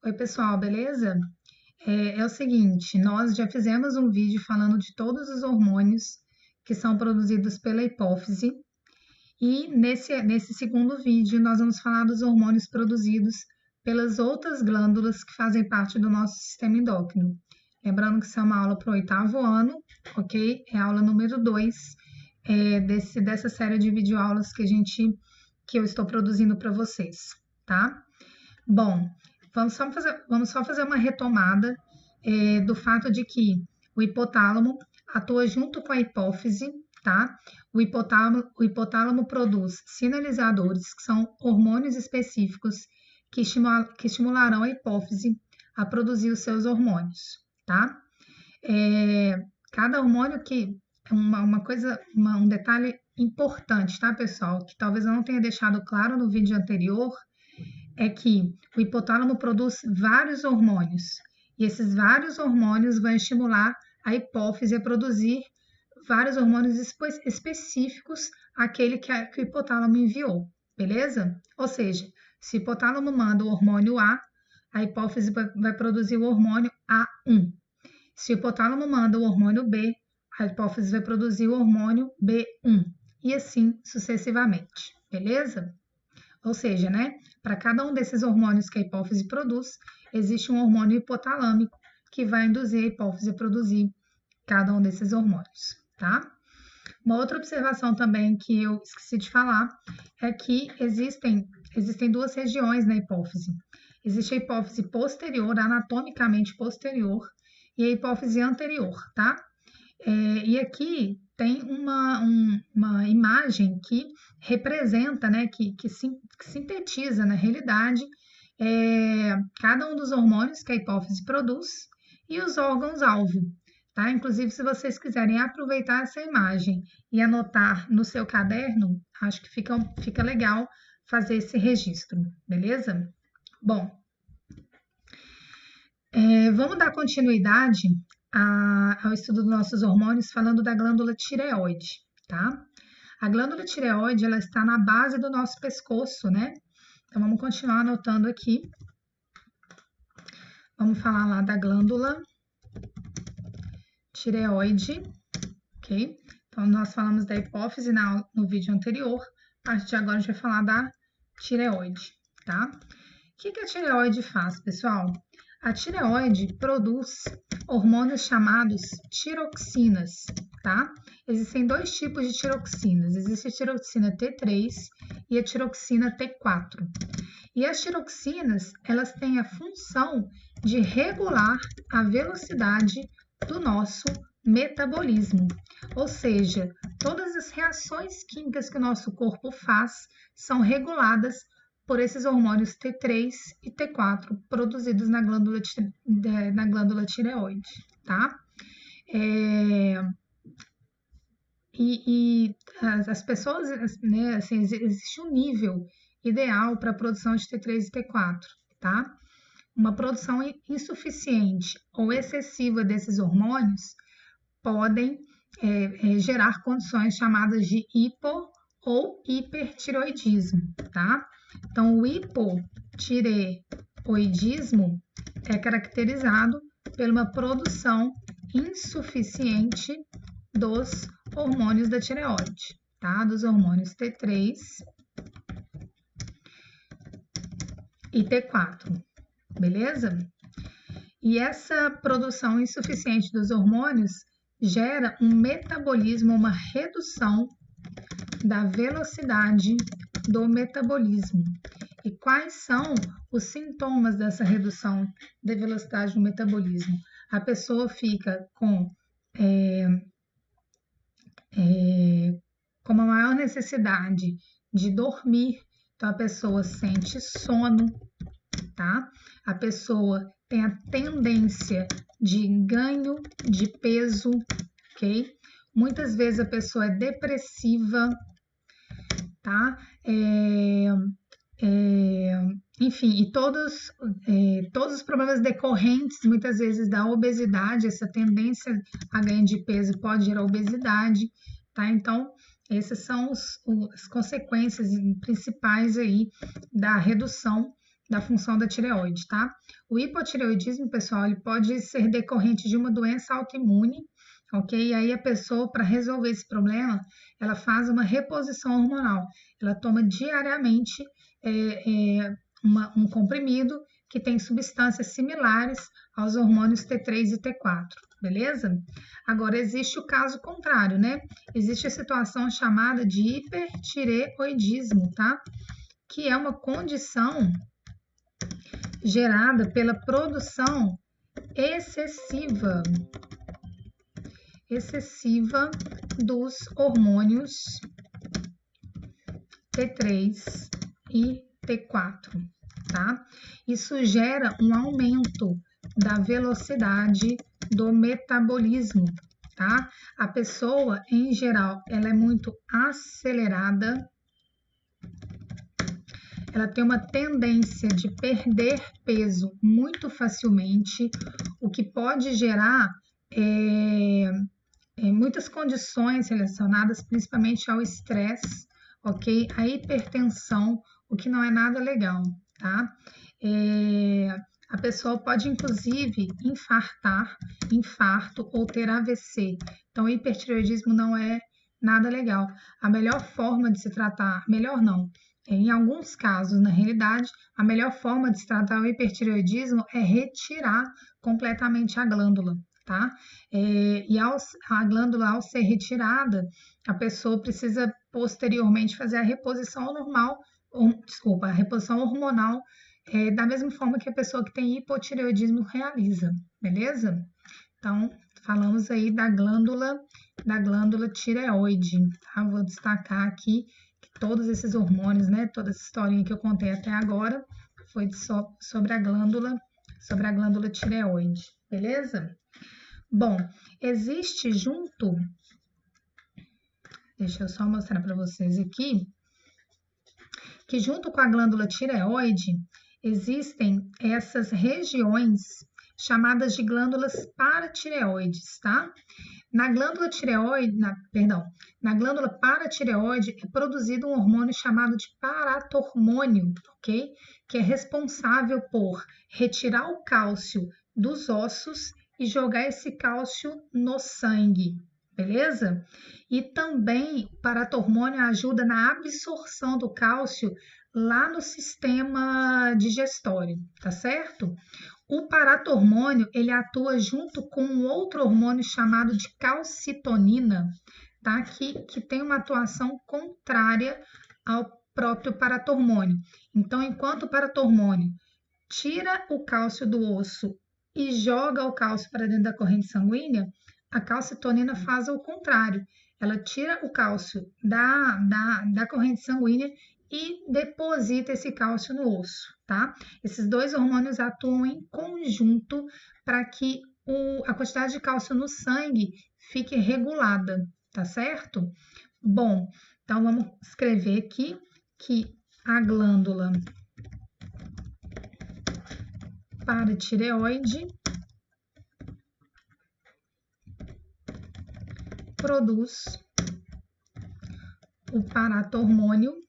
Oi, pessoal, beleza? É o seguinte, nós já fizemos um vídeo falando de todos os hormônios que são produzidos pela hipófise e nesse segundo vídeo nós vamos falar dos hormônios produzidos pelas outras glândulas que fazem parte do nosso sistema endócrino. Lembrando que isso é uma aula para o 8º ano, ok? É a aula número 2 dessa série de videoaulas que eu estou produzindo para vocês, tá? Bom, vamos só fazer uma retomada do fato de que o hipotálamo atua junto com a hipófise, tá? O hipotálamo produz sinalizadores, que são hormônios específicos que estimularão a hipófise a produzir os seus hormônios, tá? Cada hormônio que um detalhe importante, tá, pessoal? Que talvez eu não tenha deixado claro no vídeo anterior, é que o hipotálamo produz vários hormônios e esses vários hormônios vão estimular a hipófise a produzir vários hormônios específicos àquele que o hipotálamo enviou, beleza? Ou seja, se o hipotálamo manda o hormônio a hipófise vai produzir o hormônio A1. Se o hipotálamo manda o hormônio B, a hipófise vai produzir o hormônio B1 e assim sucessivamente, beleza? Ou seja, né, para cada um desses hormônios que a hipófise produz, existe um hormônio hipotalâmico que vai induzir a hipófise a produzir cada um desses hormônios, tá? Uma outra observação também que eu esqueci de falar é que existem duas regiões na hipófise. Existe a hipófise posterior, anatomicamente posterior, e a hipófise anterior, tá? E aqui tem uma imagem que representa, né, que sintetiza, na realidade, cada um dos hormônios que a hipófise produz e os órgãos-alvo, tá? Inclusive, se vocês quiserem aproveitar essa imagem e anotar no seu caderno, acho que fica legal fazer esse registro, beleza? Bom, vamos dar continuidade ao estudo dos nossos hormônios, falando da glândula tireoide, tá? A glândula tireoide, ela está na base do nosso pescoço, né? Então, vamos continuar anotando aqui. Vamos falar lá da glândula tireoide, ok? Então, nós falamos da hipófise no vídeo anterior. A partir de agora, a gente vai falar da tireoide, tá? O que a tireoide faz, pessoal? A tireoide produz hormônios chamados tiroxinas, tá? Existem dois tipos de tiroxinas. Existe a tiroxina T3 e a tiroxina T4. E as tiroxinas, elas têm a função de regular a velocidade do nosso metabolismo. Ou seja, todas as reações químicas que o nosso corpo faz são reguladas por esses hormônios T3 e T4 produzidos na glândula tireoide, tá? As pessoas, né, assim, existe um nível ideal para a produção de T3 e T4, tá? Uma produção insuficiente ou excessiva desses hormônios podem gerar condições chamadas de hipo ou hipertireoidismo, tá? Então, o hipotireoidismo é caracterizado por uma produção insuficiente dos hormônios da tireoide, tá? Dos hormônios T3 e T4, beleza? E essa produção insuficiente dos hormônios gera um metabolismo, uma redução da velocidade do metabolismo. E quais são os sintomas dessa redução da velocidade do metabolismo? A pessoa fica com uma maior necessidade de dormir, então a pessoa sente sono, tá? A pessoa tem a tendência de ganho de peso, ok? Muitas vezes a pessoa é depressiva, tá? Enfim, e todos os problemas decorrentes, muitas vezes, da obesidade, essa tendência a ganho de peso pode gerar obesidade, tá? Então, essas são as consequências principais aí da redução da função da tireoide, tá? O hipotireoidismo, pessoal, ele pode ser decorrente de uma doença autoimune, ok? E aí a pessoa, para resolver esse problema, ela faz uma reposição hormonal. Ela toma diariamente um comprimido que tem substâncias similares aos hormônios T3 e T4, beleza? Agora, existe o caso contrário, né? Existe a situação chamada de hipertireoidismo, tá? Que é uma condição gerada pela produção excessiva dos hormônios T3 e T4, tá? Isso gera um aumento da velocidade do metabolismo, tá? A pessoa, em geral, ela é muito acelerada, ela tem uma tendência de perder peso muito facilmente, o que pode gerar muitas condições relacionadas principalmente ao estresse, ok? A hipertensão, o que não é nada legal, tá? A pessoa pode, inclusive, infarto ou ter AVC. Então, o hipertireoidismo não é nada legal. A melhor forma de se tratar, melhor não, em alguns casos, na realidade, a melhor forma de se tratar o hipertireoidismo é retirar completamente a glândula, tá? E a glândula, ao ser retirada, a pessoa precisa posteriormente fazer a reposição normal, a reposição hormonal, da mesma forma que a pessoa que tem hipotireoidismo realiza, beleza? Então, falamos aí da glândula tireoide, tá? Vou destacar aqui que todos esses hormônios, né, toda essa historinha que eu contei até agora foi sobre a glândula tireoide, beleza? Bom, existe junto, deixa eu só mostrar para vocês aqui, que junto com a glândula tireoide existem essas regiões chamadas de glândulas paratireoides, tá? Na glândula paratireoide é produzido um hormônio chamado de paratormônio, ok? Que é responsável por retirar o cálcio dos ossos e jogar esse cálcio no sangue, beleza? E também o paratormônio ajuda na absorção do cálcio lá no sistema digestório, tá certo? O paratormônio, ele atua junto com um outro hormônio chamado de calcitonina, tá? Que tem uma atuação contrária ao próprio paratormônio. Então, enquanto o paratormônio tira o cálcio do osso e joga o cálcio para dentro da corrente sanguínea, a calcitonina faz o contrário. Ela tira o cálcio da corrente sanguínea e deposita esse cálcio no osso, tá? Esses dois hormônios atuam em conjunto para que a quantidade de cálcio no sangue fique regulada, tá certo? Bom, então vamos escrever aqui que a glândula paratireoide produz o paratormônio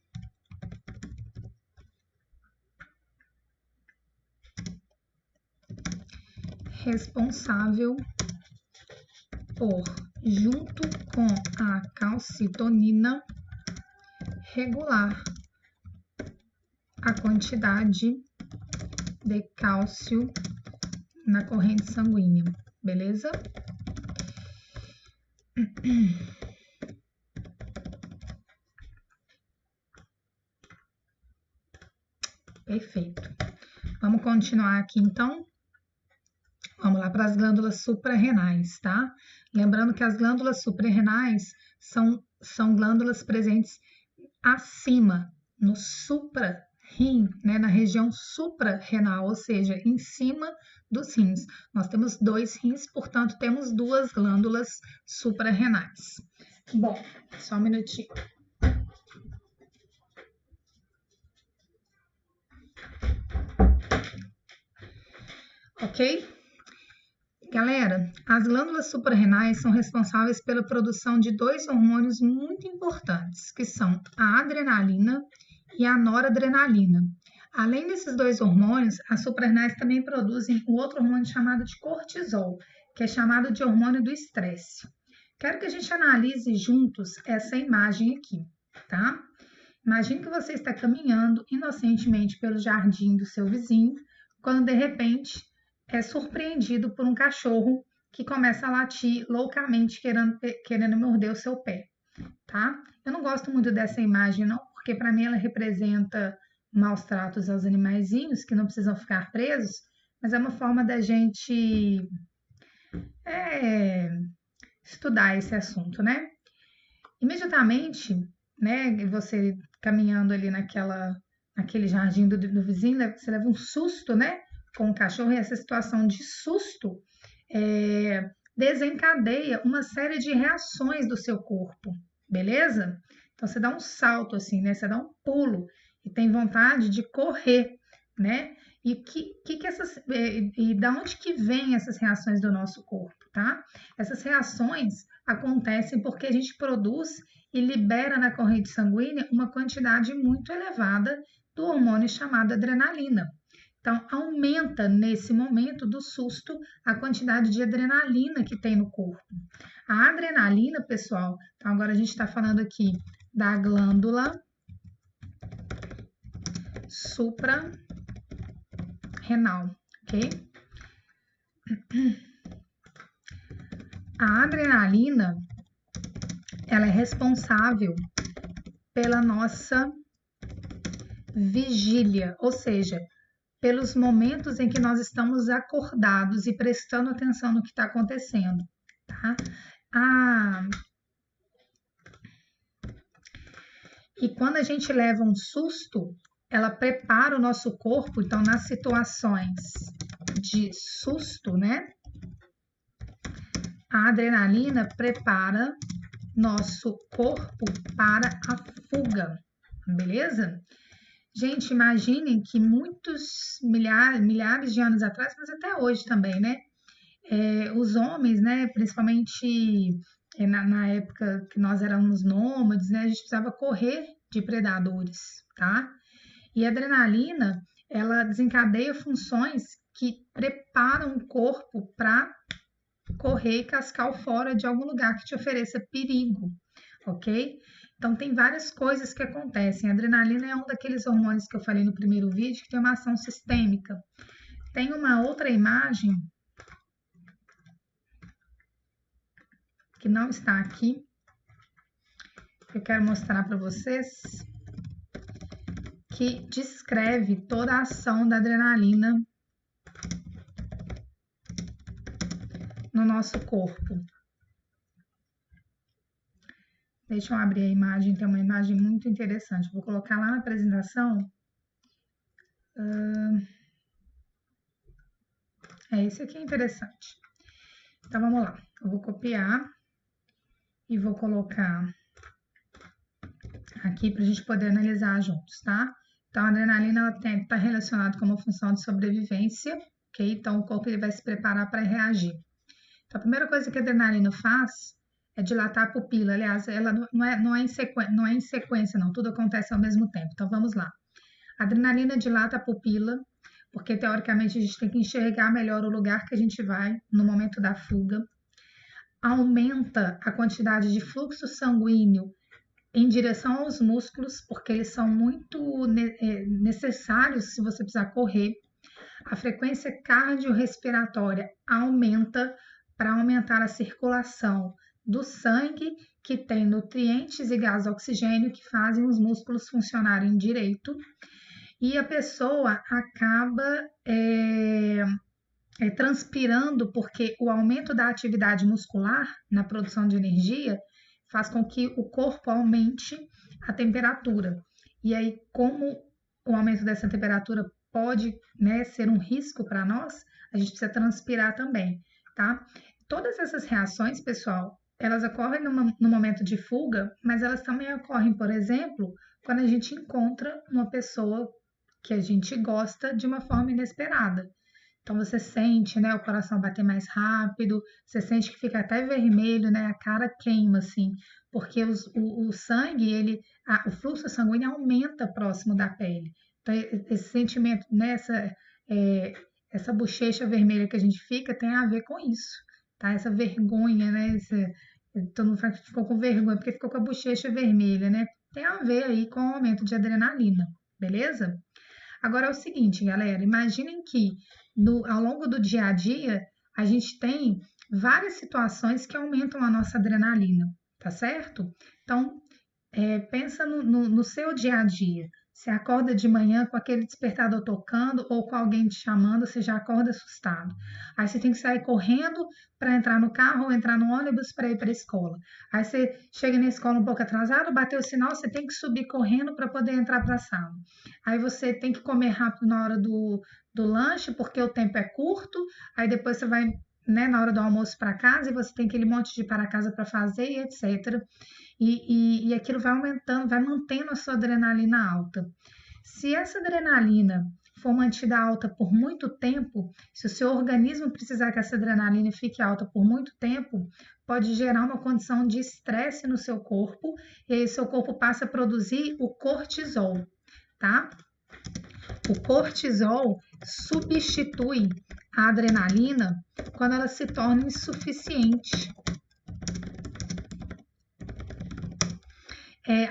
responsável por, junto com a calcitonina, regular a quantidade de cálcio na corrente sanguínea, beleza? Perfeito. Vamos continuar aqui, então. Vamos lá para as glândulas suprarrenais, tá? Lembrando que as glândulas suprarrenais são glândulas presentes acima, no supra-rim, né? Na região suprarrenal, ou seja, em cima dos rins. Nós temos 2 rins, portanto, temos 2 glândulas suprarrenais. Bom, só um minutinho. Ok? Galera, as glândulas suprarrenais são responsáveis pela produção de 2 hormônios muito importantes, que são a adrenalina e a noradrenalina. Além desses dois hormônios, as suprarrenais também produzem um outro hormônio chamado de cortisol, que é chamado de hormônio do estresse. Quero que a gente analise juntos essa imagem aqui, tá? Imagine que você está caminhando inocentemente pelo jardim do seu vizinho, quando de repente é surpreendido por um cachorro que começa a latir loucamente, querendo morder o seu pé, tá? Eu não gosto muito dessa imagem, não, porque para mim ela representa maus tratos aos animaizinhos que não precisam ficar presos, mas é uma forma da gente estudar esse assunto, né? Imediatamente, né, você caminhando ali naquele jardim do vizinho, você leva um susto, né, com o cachorro, e essa situação de susto desencadeia uma série de reações do seu corpo, beleza? Então você dá um salto assim, né? Você dá um pulo e tem vontade de correr, né? E da onde que vêm essas reações do nosso corpo, tá? Essas reações acontecem porque a gente produz e libera na corrente sanguínea uma quantidade muito elevada do hormônio chamado adrenalina. Então, aumenta nesse momento do susto a quantidade de adrenalina que tem no corpo. A adrenalina, pessoal, então agora a gente está falando aqui da glândula suprarrenal, ok? A adrenalina, ela é responsável pela nossa vigília, ou seja, pelos momentos em que nós estamos acordados e prestando atenção no que está acontecendo, tá? E quando a gente leva um susto, ela prepara o nosso corpo, então nas situações de susto, né? A adrenalina prepara nosso corpo para a fuga, beleza? Gente, imaginem que muitos milhares de anos atrás, mas até hoje também, né? Os homens, né? Principalmente na época que nós éramos nômades, né? A gente precisava correr de predadores, tá? E a adrenalina, ela desencadeia funções que preparam o corpo para correr e cascar fora de algum lugar que te ofereça perigo, ok? Então, tem várias coisas que acontecem. A adrenalina é um daqueles hormônios que eu falei no primeiro vídeo que tem uma ação sistêmica. Tem uma outra imagem que não está aqui, que eu quero mostrar para vocês, que descreve toda a ação da adrenalina no nosso corpo. Deixa eu abrir a imagem, tem uma imagem muito interessante. Vou colocar lá na apresentação. Esse aqui é interessante. Então, vamos lá. Eu vou copiar e vou colocar aqui para a gente poder analisar juntos, tá? Então, a adrenalina está relacionada com uma função de sobrevivência, ok? Então, o corpo ele vai se preparar para reagir. Então, a primeira coisa que a adrenalina faz é dilatar a pupila. Aliás, ela não é em sequência, não. Tudo acontece ao mesmo tempo. Então, vamos lá. A adrenalina dilata a pupila, porque, teoricamente, a gente tem que enxergar melhor o lugar que a gente vai no momento da fuga. Aumenta a quantidade de fluxo sanguíneo em direção aos músculos, porque eles são muito necessários se você precisar correr. A frequência cardiorrespiratória aumenta para aumentar a circulação do sangue, que tem nutrientes e gás oxigênio que fazem os músculos funcionarem direito. E a pessoa acaba transpirando, porque o aumento da atividade muscular na produção de energia faz com que o corpo aumente a temperatura. E aí, como o aumento dessa temperatura pode, né, ser um risco para nós, a gente precisa transpirar também, tá? Todas essas reações, pessoal, elas ocorrem no momento de fuga, mas elas também ocorrem, por exemplo, quando a gente encontra uma pessoa que a gente gosta de uma forma inesperada. Então você sente, né, o coração bater mais rápido, você sente que fica até vermelho, né, a cara queima assim, porque o sangue, o fluxo sanguíneo aumenta próximo da pele. Então, esse sentimento, essa bochecha vermelha que a gente fica tem a ver com isso, tá? Essa vergonha, né? Todo mundo fala que ficou com vergonha porque ficou com a bochecha vermelha, né? Tem a ver aí com o aumento de adrenalina, beleza? Agora é o seguinte, galera, imaginem que ao longo do dia a dia a gente tem várias situações que aumentam a nossa adrenalina, tá certo? Então, pensa no seu dia a dia. Você acorda de manhã com aquele despertador tocando ou com alguém te chamando, você já acorda assustado. Aí você tem que sair correndo para entrar no carro ou entrar no ônibus para ir para a escola. Aí você chega na escola um pouco atrasado, bateu o sinal, você tem que subir correndo para poder entrar para a sala. Aí você tem que comer rápido na hora do lanche, porque o tempo é curto. Aí depois você vai, né, na hora do almoço para casa e você tem aquele monte de ir para casa para fazer e etc. E aquilo vai aumentando, vai mantendo a sua adrenalina alta. Se essa adrenalina for mantida alta por muito tempo, se o seu organismo precisar que essa adrenalina fique alta por muito tempo, pode gerar uma condição de estresse no seu corpo, e aí seu corpo passa a produzir o cortisol, tá? O cortisol substitui a adrenalina quando ela se torna insuficiente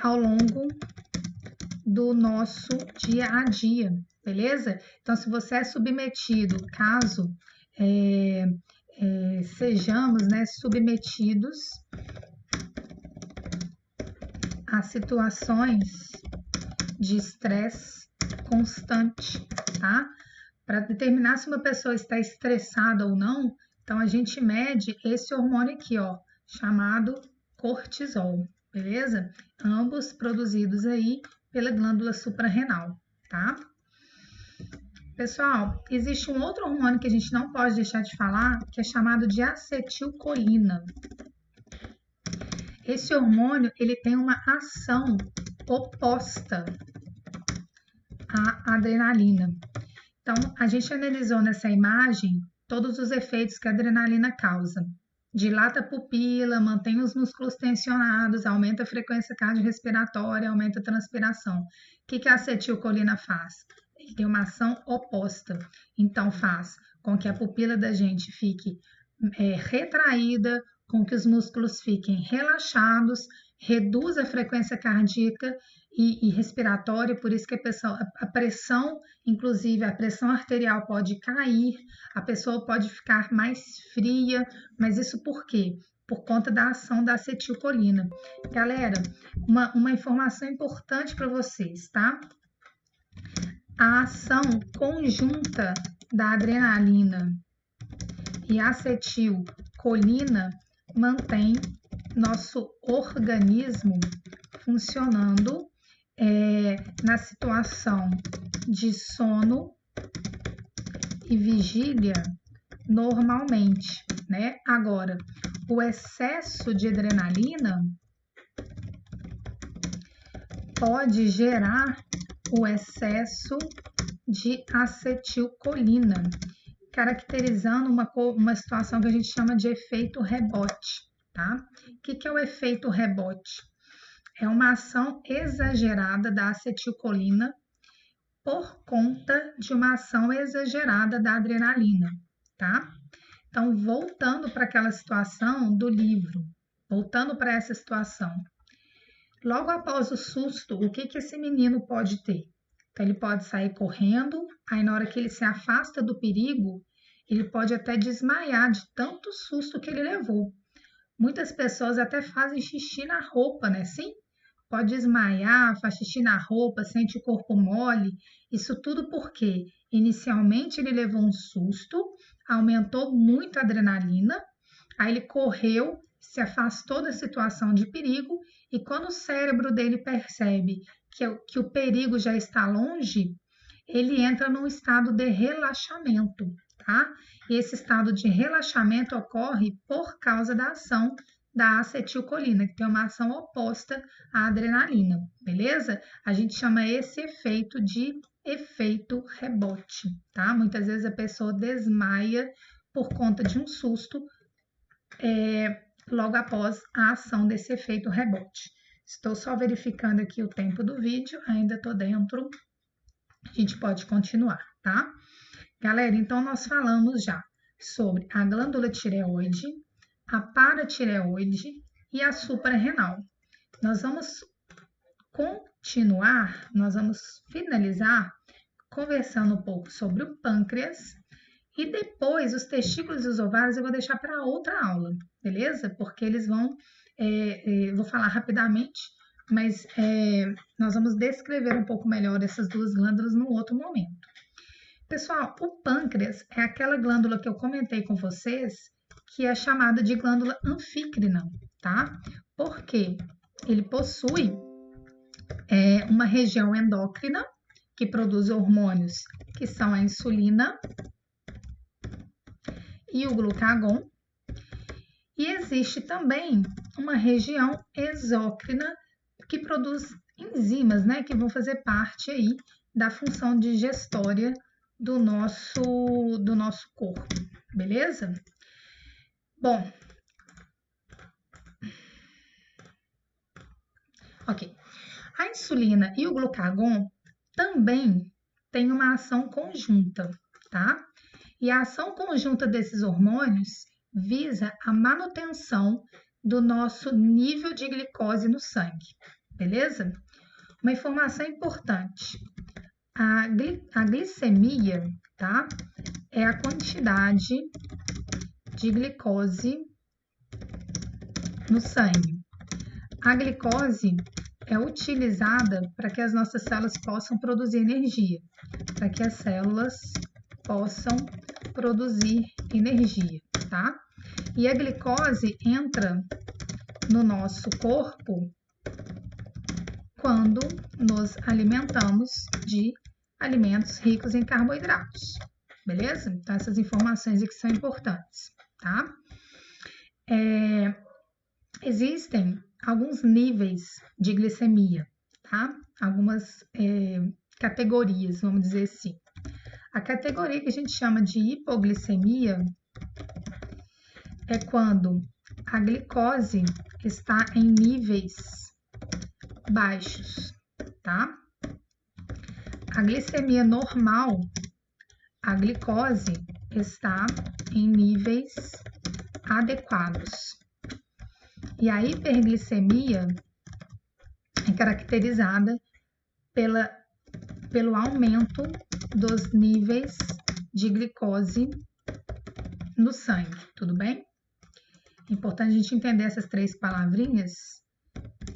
ao longo do nosso dia a dia, beleza? Então, se você é submetido, caso sejamos, né, submetidos a situações de estresse constante, tá? Para determinar se uma pessoa está estressada ou não, então a gente mede esse hormônio aqui, ó, chamado cortisol, beleza? Ambos produzidos aí pela glândula suprarrenal, tá? Pessoal, existe um outro hormônio que a gente não pode deixar de falar, que é chamado de acetilcolina. Esse hormônio, ele tem uma ação oposta à adrenalina. Então, a gente analisou nessa imagem todos os efeitos que a adrenalina causa. Dilata a pupila, mantém os músculos tensionados, aumenta a frequência cardiorrespiratória, aumenta a transpiração. O que a acetilcolina faz? Ele tem uma ação oposta. Então, faz com que a pupila da gente fique retraída, com que os músculos fiquem relaxados, reduz a frequência cardíaca e respiratória, por isso que a pressão, inclusive a pressão arterial pode cair, a pessoa pode ficar mais fria, mas isso por quê? Por conta da ação da acetilcolina. Galera, uma informação importante para vocês, tá? A ação conjunta da adrenalina e acetilcolina mantém nosso organismo funcionando na situação de sono e vigília normalmente, né? Agora, o excesso de adrenalina pode gerar o excesso de acetilcolina, caracterizando uma situação que a gente chama de efeito rebote, tá? O que é o efeito rebote? É uma ação exagerada da acetilcolina por conta de uma ação exagerada da adrenalina, tá? Então, voltando para aquela situação do livro, voltando para essa situação. Logo após o susto, o que esse menino pode ter? Então, ele pode sair correndo, aí na hora que ele se afasta do perigo, ele pode até desmaiar de tanto susto que ele levou. Muitas pessoas até fazem xixi na roupa, né? Sim? Pode desmaiar, faz xixi na roupa, sente o corpo mole. Isso tudo porque inicialmente ele levou um susto, aumentou muito a adrenalina, aí ele correu, se afastou da situação de perigo e quando o cérebro dele percebe que o perigo já está longe, ele entra num estado de relaxamento, tá? E esse estado de relaxamento ocorre por causa da ação da acetilcolina, que tem uma ação oposta à adrenalina, beleza? A gente chama esse efeito de efeito rebote, tá? Muitas vezes a pessoa desmaia por conta de um susto logo após a ação desse efeito rebote. Estou só verificando aqui o tempo do vídeo, ainda estou dentro a gente pode continuar, tá? Galera, então nós falamos já sobre a glândula tireoide, a paratireoide e a suprarrenal. Nós vamos continuar, nós vamos finalizar conversando um pouco sobre o pâncreas e depois os testículos e os ovários eu vou deixar para outra aula, beleza? Porque eles vão, vou falar rapidamente, mas nós vamos descrever um pouco melhor essas duas glândulas num outro momento. Pessoal, o pâncreas é aquela glândula que eu comentei com vocês, que é chamada de glândula anfícrina, tá? Porque ele possui uma região endócrina que produz hormônios que são a insulina e o glucagon. E existe também uma região exócrina que produz enzimas, né, que vão fazer parte aí da função digestória do nosso corpo, beleza? Bom, ok. A insulina e o glucagon também têm uma ação conjunta, tá? E a ação conjunta desses hormônios visa a manutenção do nosso nível de glicose no sangue, beleza? Uma informação importante: a glicemia, tá? É a quantidade de glicose no sangue. A glicose é utilizada para que as nossas células possam produzir energia, para que as células possam produzir energia, tá? E a glicose entra no nosso corpo quando nos alimentamos de alimentos ricos em carboidratos, beleza? Então, essas informações aqui são importantes, tá? Existem alguns níveis de glicemia, tá? Algumas categorias, vamos dizer assim. A categoria que a gente chama de hipoglicemia é quando a glicose está em níveis baixos, tá? A glicemia normal, a glicose está em níveis adequados. E a hiperglicemia é caracterizada pelo aumento dos níveis de glicose no sangue, tudo bem? É importante a gente entender essas três palavrinhas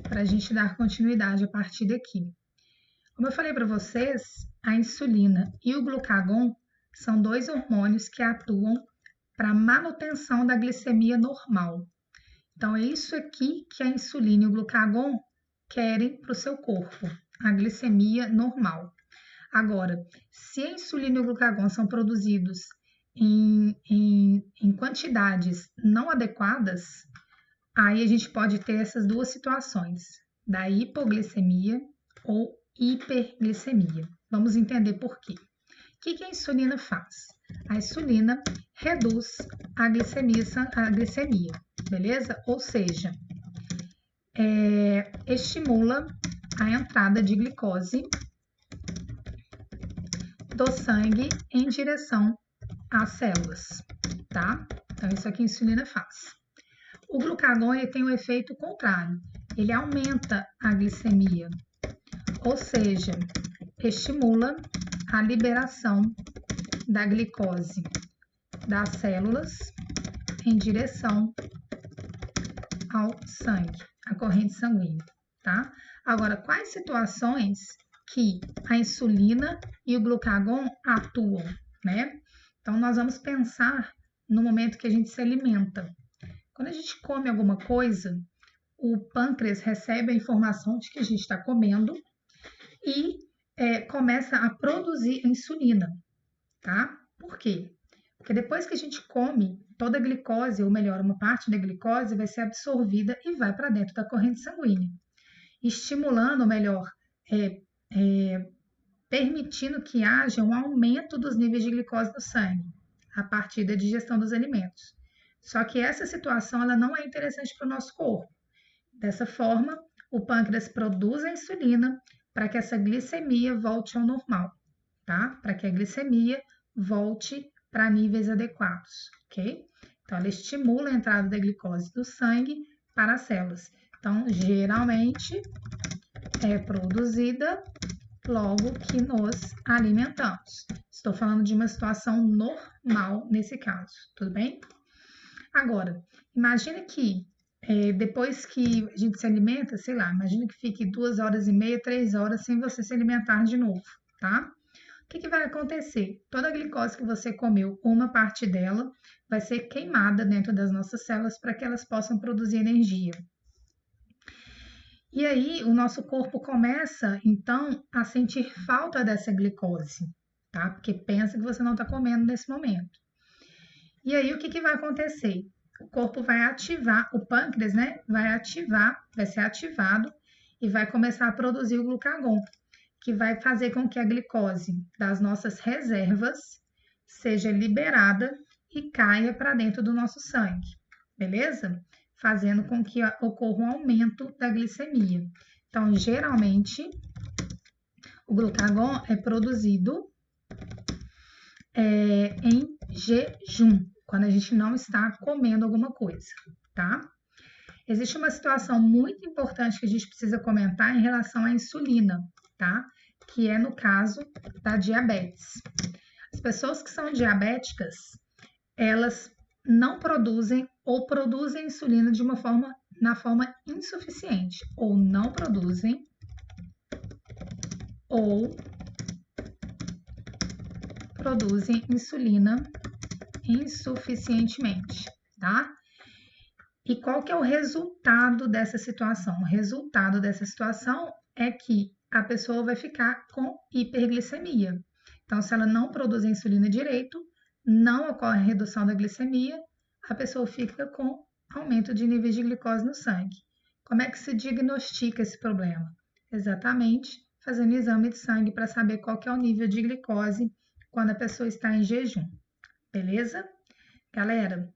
para a gente dar continuidade a partir daqui. Como eu falei para vocês, a insulina e o glucagon são dois hormônios que atuam para a manutenção da glicemia normal. Então, é isso aqui que a insulina e o glucagon querem para o seu corpo, a glicemia normal. Agora, se a insulina e o glucagon são produzidos em quantidades não adequadas, aí a gente pode ter essas duas situações, da hipoglicemia ou hiperglicemia. Vamos entender por quê. O que a insulina faz? A insulina reduz a glicemia, beleza? Ou seja, estimula a entrada de glicose do sangue em direção às células, tá? Então, isso aqui a insulina faz. O glucagon ele tem um efeito contrário, ele aumenta a glicemia, ou seja, estimula a liberação da glicose das células em direção ao sangue, à corrente sanguínea, tá? Agora, quais situações que a insulina e o glucagon atuam, né? Então, nós vamos pensar no momento que a gente se alimenta. Quando a gente come alguma coisa, o pâncreas recebe a informação de que a gente está comendo e começa a produzir a insulina, tá? Por quê? Porque depois que a gente come, toda a glicose, ou melhor, uma parte da glicose vai ser absorvida e vai para dentro da corrente sanguínea, estimulando, ou melhor, permitindo que haja um aumento dos níveis de glicose no sangue, a partir da digestão dos alimentos. Só que essa situação ela não é interessante para o nosso corpo. Dessa forma, o pâncreas produz a insulina para que essa glicemia volte ao normal, tá? Para que a glicemia volte para níveis adequados, ok? Então, ela estimula a entrada da glicose do sangue para as células. Então, geralmente é produzida logo que nos alimentamos. Estou falando de uma situação normal nesse caso, tudo bem? Agora, imagina que depois que a gente se alimenta, sei lá, imagina que fique 2h30, 3 horas sem você se alimentar de novo, tá? O que vai acontecer? Toda a glicose que você comeu, uma parte dela vai ser queimada dentro das nossas células para que elas possam produzir energia. E aí, o nosso corpo começa, então, a sentir falta dessa glicose, tá? Porque pensa que você não está comendo nesse momento. E aí, o que vai acontecer? O corpo vai ativar, o pâncreas, né? Vai ser ativado e vai começar a produzir o glucagon, que vai fazer com que a glicose das nossas reservas seja liberada e caia para dentro do nosso sangue, beleza? Fazendo com que ocorra um aumento da glicemia. Então, geralmente, o glucagon é produzido em jejum, quando a gente não está comendo alguma coisa, tá? Existe uma situação muito importante que a gente precisa comentar em relação à insulina, tá? Que é no caso da diabetes. As pessoas que são diabéticas, elas não produzem ou produzem insulina na forma insuficiente, ou não produzem, ou produzem insulina insuficientemente, tá? E qual que é o resultado dessa situação? O resultado dessa situação é que a pessoa vai ficar com hiperglicemia. Então, se ela não produz a insulina direito, não ocorre redução da glicemia, a pessoa fica com aumento de níveis de glicose no sangue. Como é que se diagnostica esse problema? Exatamente fazendo exame de sangue para saber qual que é o nível de glicose quando a pessoa está em jejum. Beleza? Galera,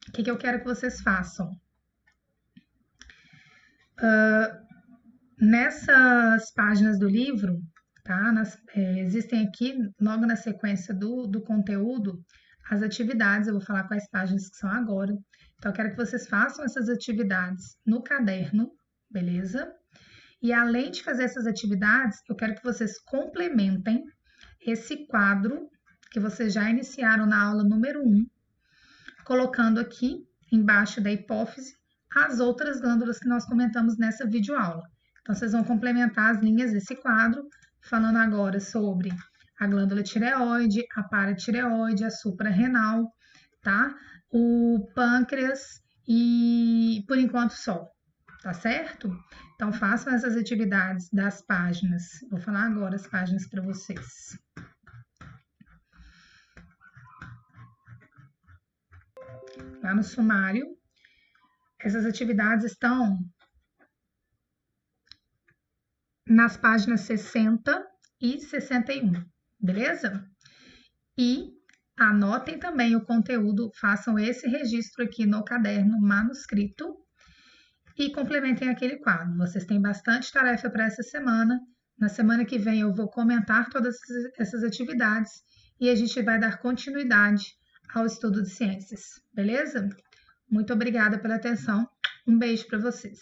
o que eu quero que vocês façam? Nessas páginas do livro, tá? Existem aqui, logo na sequência do conteúdo, as atividades. Eu vou falar quais páginas que são agora. Então, eu quero que vocês façam essas atividades no caderno, beleza? E além de fazer essas atividades, eu quero que vocês complementem esse quadro que vocês já iniciaram na aula número 1, colocando aqui embaixo da hipófise as outras glândulas que nós comentamos nessa videoaula. Então, vocês vão complementar as linhas desse quadro, falando agora sobre a glândula tireoide, a paratireoide, a suprarrenal, tá? O pâncreas e, por enquanto, só, tá certo? Então, façam essas atividades das páginas. Vou falar agora as páginas para vocês. Lá no sumário, essas atividades estão nas páginas 60 e 61, beleza? E anotem também o conteúdo, façam esse registro aqui no caderno manuscrito e complementem aquele quadro. Vocês têm bastante tarefa para essa semana. Na semana que vem eu vou comentar todas essas atividades e a gente vai dar continuidade ao estudo de ciências, beleza? Muito obrigada pela atenção. Um beijo para vocês.